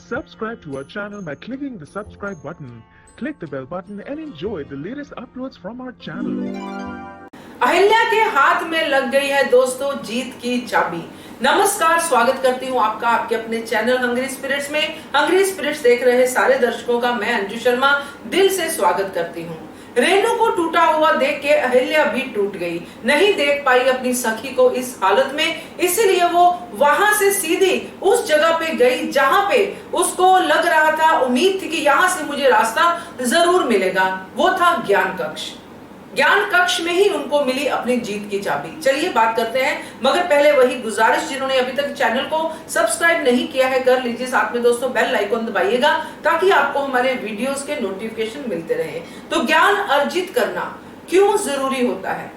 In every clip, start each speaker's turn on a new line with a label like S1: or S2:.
S1: Subscribe to our channel by clicking the subscribe button. Click the bell button and enjoy the latest uploads from our channel.
S2: Ahilya के हाथ में लग गई है दोस्तों जीत की चाबी। नमस्कार, स्वागत करती हूँ आपका आपके अपने चैनल हंग्री स्पिरिट्स में। हंग्री स्पिरिट्स देख रहे सारे दर्शकों का मैं अंजू शर्मा दिल से स्वागत करती हूँ। रेनू को टूटा हुआ देख के अहिल्या भी टूट गई, नहीं देख पाई अपनी सखी को इस हालत में, इसीलिए वो वहां से सीधी उस जगह पे गई जहां पे उसको लग रहा था, उम्मीद थी कि यहाँ से मुझे रास्ता जरूर मिलेगा। वो था ज्ञान कक्ष। ज्ञान कक्ष में ही उनको मिली अपनी जीत की चाबी। चलिए बात करते हैं, मगर पहले वही गुजारिश, जिन्होंने अभी तक चैनल को सब्सक्राइब नहीं किया है कर लीजिए, साथ में दोस्तों बेल आइकन दबाइएगा ताकि आपको हमारे वीडियोस के नोटिफिकेशन मिलते रहे। तो ज्ञान अर्जित करना क्यों जरूरी होता है,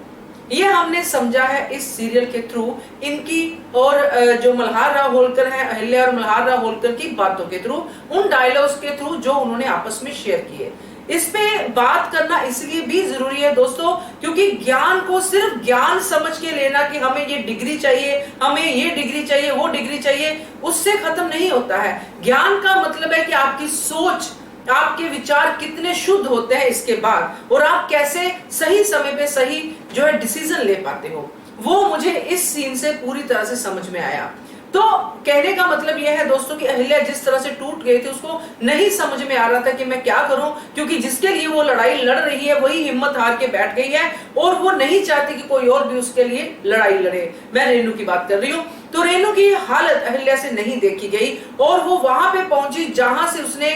S2: ये हमने समझा है इस सीरियल के थ्रू, इनकी और जो मल्हार राव होलकर है, अहिल्या और मल्हार राव होलकर की बातों के थ्रू, उन डायलॉग्स के थ्रू जो उन्होंने आपस में शेयर किए। इस पे बात करना इसलिए भी जरूरी है दोस्तों क्योंकि ज्ञान को सिर्फ ज्ञान समझ के लेना कि हमें ये डिग्री चाहिए, हमें ये डिग्री चाहिए, वो डिग्री चाहिए, उससे खत्म नहीं होता है। ज्ञान का मतलब है कि आपकी सोच, आपके विचार कितने शुद्ध होते हैं इसके बाद, और आप कैसे सही समय पे सही जो है डिसीजन ले पाते हो। वो मुझे इस सीन से पूरी तरह से समझ में आया। तो कहने का मतलब यह है दोस्तों कि अहिल्या जिस तरह से टूट गई थी, उसको नहीं समझ में आ रहा था कि मैं क्या करूं, क्योंकि जिसके लिए वो लड़ाई लड़ रही है वही हिम्मत हार के बैठ गई है और वो नहीं चाहती कि कोई और भी उसके लिए लड़ाई लड़े। मैं रेनू की बात कर रही हूँ। तो रेनू की हालत अहिल्या से नहीं देखी गई और वो वहां पे पहुंची जहां से उसने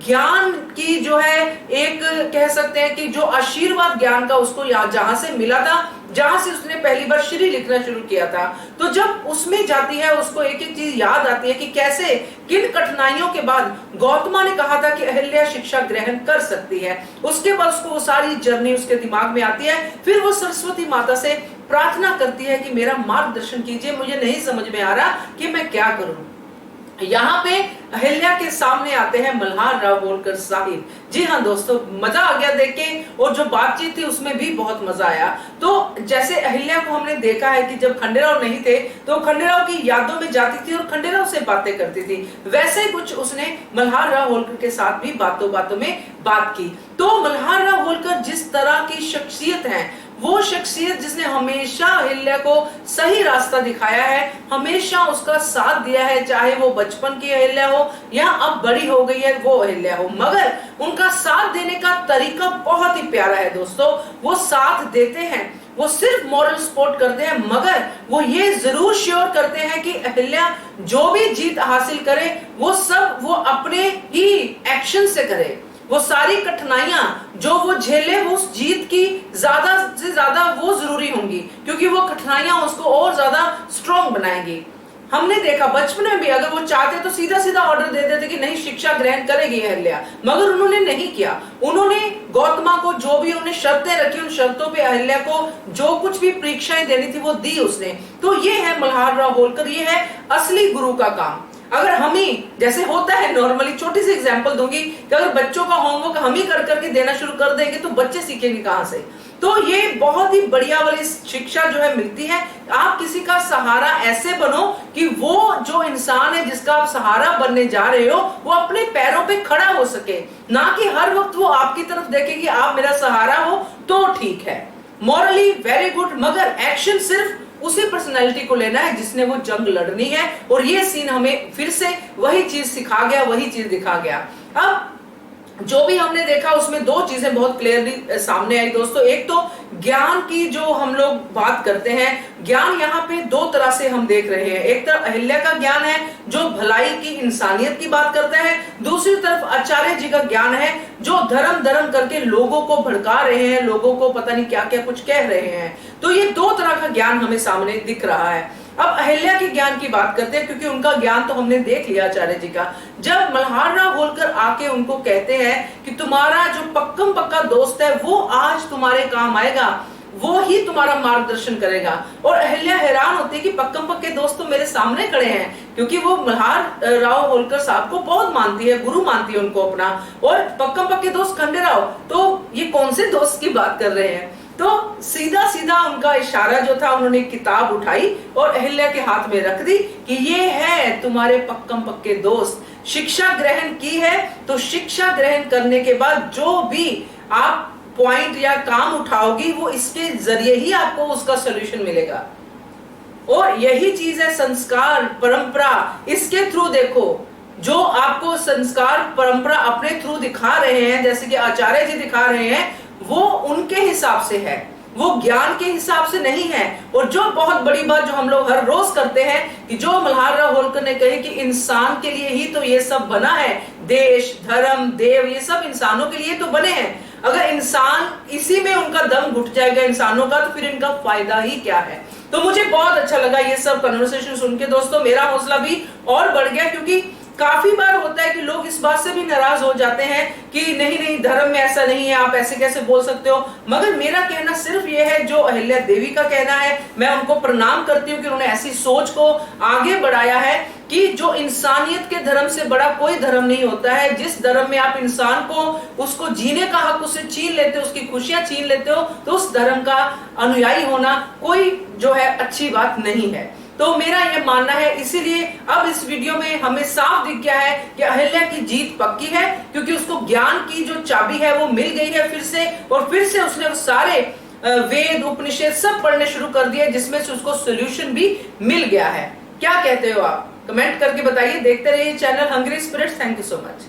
S2: ज्ञान की जो है एक कह सकते हैं कि जो आशीर्वाद ज्ञान का उसको जहां से मिला था, जहां से उसने पहली बार श्री लिखना शुरू किया था। तो जब उसमें जाती है उसको एक एक चीज याद आती है कि कैसे किन कठिनाइयों के बाद गौतमा ने कहा था कि अहिल्या शिक्षा ग्रहण कर सकती है। उसके बाद उसको वो सारी जर्नी उसके दिमाग में आती है। फिर वो सरस्वती माता से प्रार्थना करती है कि मेरा मार्गदर्शन कीजिए, मुझे नहीं समझ में आ रहा कि मैं क्या करूं। यहाँ पे अहिल्या के सामने आते हैं मल्हार राव होलकर साहिब। जी हाँ दोस्तों, मजा आ गया देख के, और जो बातचीत थी उसमें भी बहुत मजा आया। तो जैसे अहिल्या को हमने देखा है कि जब खंडेराव नहीं थे तो खंडेराव की यादों में जाती थी और खंडेराव से बातें करती थी, वैसे कुछ उसने मल्हार राव होलकर के साथ भी बातों बातों में बात की। तो मल्हार राव होलकर जिस तरह की शख्सियत है, वो शख्सियत जिसने हमेशा अहिल्या को सही रास्ता दिखाया है, हमेशा उसका साथ दिया है, चाहे वो बचपन की अहिल्या हो या अब बड़ी हो गई है वो अहिल्या हो, मगर उनका साथ देने का तरीका बहुत ही प्यारा है दोस्तों। वो साथ देते हैं, वो सिर्फ मॉरल सपोर्ट करते हैं, मगर वो ये जरूर श्योर करते हैं कि अहिल्या जो भी जीत हासिल करे वो सब वो अपने ही एक्शन से करे। वो सारी कठिनाइयां जो वो झेले, वो उस जीत की ज्यादा से ज्यादा वो जरूरी होंगी, क्योंकि वो कठिनाइयां उसको और ज्यादा स्ट्रॉन्ग बनाएंगी। हमने देखा बचपन में भी अगर वो चाहते तो सीधा सीधा ऑर्डर दे देते कि नहीं शिक्षा ग्रहण करेगी अहिल्या, मगर उन्होंने नहीं किया। उन्होंने गौतमा को जो भी उन्हें शर्तें रखी, उन शर्तों पे अहिल्या को जो कुछ भी परीक्षाएं देनी थी वो दी उसने। तो ये है मल्हार राव होलकर, ये है असली गुरु का काम। अगर हम ही जैसे होता है नॉर्मली, छोटी सी एग्जांपल दूंगी कि अगर बच्चों का होमवर्क हम ही कर करके देना शुरू कर देंगे तो बच्चे सीखेंगे कहां से। तो ये बहुत ही बढ़िया वाली शिक्षा जो है मिलती है। आप किसी का सहारा ऐसे बनो कि वो जो इंसान है जिसका आप सहारा बनने जा रहे हो वो अपने पैरों पे खड़ा हो सके, ना कि हर वक्त वो आपकी तरफ देखे कि आप मेरा सहारा हो तो ठीक है। मॉरली वेरी गुड, मगर एक्शन सिर्फ उसी पर्सनैलिटी को लेना है जिसने वो जंग लड़नी है। और ये सीन हमें फिर से वही चीज सिखा गया, वही चीज दिखा गया। अब जो भी हमने देखा उसमें दो चीजें बहुत क्लियरली सामने आई दोस्तों। एक तो ज्ञान की जो हम लोग बात करते हैं, ज्ञान यहाँ पे दो तरह से हम देख रहे हैं। एक तरफ अहिल्या का ज्ञान है जो भलाई की, इंसानियत की बात करता है, दूसरी तरफ आचार्य जी का ज्ञान है जो धर्म धर्म करके लोगों को भड़का रहे हैं, लोगों को पता नहीं क्या क्या कुछ कह रहे हैं। तो ये दो तरह का ज्ञान हमें सामने दिख रहा है। अब अहिल्या के ज्ञान की बात करते हैं, क्योंकि उनका ज्ञान तो हमने देख लिया आचार्य जी का। जब मल्हार राव होलकर आके उनको कहते हैं कि तुम्हारा जो पक्कम पक्का दोस्त है वो आज तुम्हारे काम आएगा, वो ही तुम्हारा मार्गदर्शन करेगा। और अहिल्या हैरान होती है कि पक्कम पक्के दोस्त तो मेरे सामने खड़े हैं, क्योंकि वो मल्हार राव होलकर साहब को बहुत मानती है, गुरु मानती है उनको अपना, और पक्कम पक्के दोस्त खंडेराव, तो ये कौन से दोस्त की बात कर रहे हैं। तो सीधा सीधा उनका इशारा जो था, उन्होंने किताब उठाई और अहिल्या के हाथ में रख दी कि ये है तुम्हारे पक्कम पक्के दोस्त, शिक्षा ग्रहण की है तो शिक्षा ग्रहण करने के बाद जो भी आप पॉइंट या काम उठाओगी वो इसके जरिए ही आपको उसका सॉल्यूशन मिलेगा। और यही चीज है संस्कार परंपरा, इसके थ्रू देखो जो आपको संस्कार परंपरा अपने थ्रू दिखा रहे हैं, जैसे कि आचार्य जी दिखा रहे हैं, वो उनके हिसाब से है, वो ज्ञान के हिसाब से नहीं है। और जो बहुत बड़ी बात जो हम लोग हर रोज करते हैं कि जो मल्हारराव होलकर ने कही कि इंसान के लिए ही तो ये सब बना है, देश धर्म देव ये सब इंसानों के लिए तो बने हैं। अगर इंसान इसी में उनका दम घुट जाएगा इंसानों का, तो फिर इनका फायदा ही क्या है। तो मुझे बहुत अच्छा लगा ये सब कन्वर्सेशन सुन के दोस्तों, मेरा हौसला भी और बढ़ गया, क्योंकि काफी बार होता है कि लोग इस बात से भी नाराज हो जाते हैं कि नहीं नहीं धर्म में ऐसा नहीं है, आप ऐसे कैसे बोल सकते हो। मगर मेरा कहना सिर्फ ये है, जो अहिल्या देवी का कहना है, मैं उनको प्रणाम करती हूँ कि उन्होंने ऐसी सोच को आगे बढ़ाया है कि जो इंसानियत के धर्म से बड़ा कोई धर्म नहीं होता है। जिस धर्म में आप इंसान को उसको जीने का हक उससे छीन लेते हो, उसकी खुशियां छीन लेते हो, तो उस धर्म का अनुयायी होना कोई जो है अच्छी बात नहीं है। तो मेरा यह मानना है, इसीलिए अब इस वीडियो में हमें साफ दिख गया है कि अहिल्या की जीत पक्की है, क्योंकि उसको ज्ञान की जो चाबी है वो मिल गई है फिर से, और फिर से उसने सारे वेद उपनिषद सब पढ़ने शुरू कर दिए, जिसमें से उसको सोल्यूशन भी मिल गया है। क्या कहते हो आप? कमेंट करके बताइए। देखते रहिए channel hungry spirits. Thank you so much.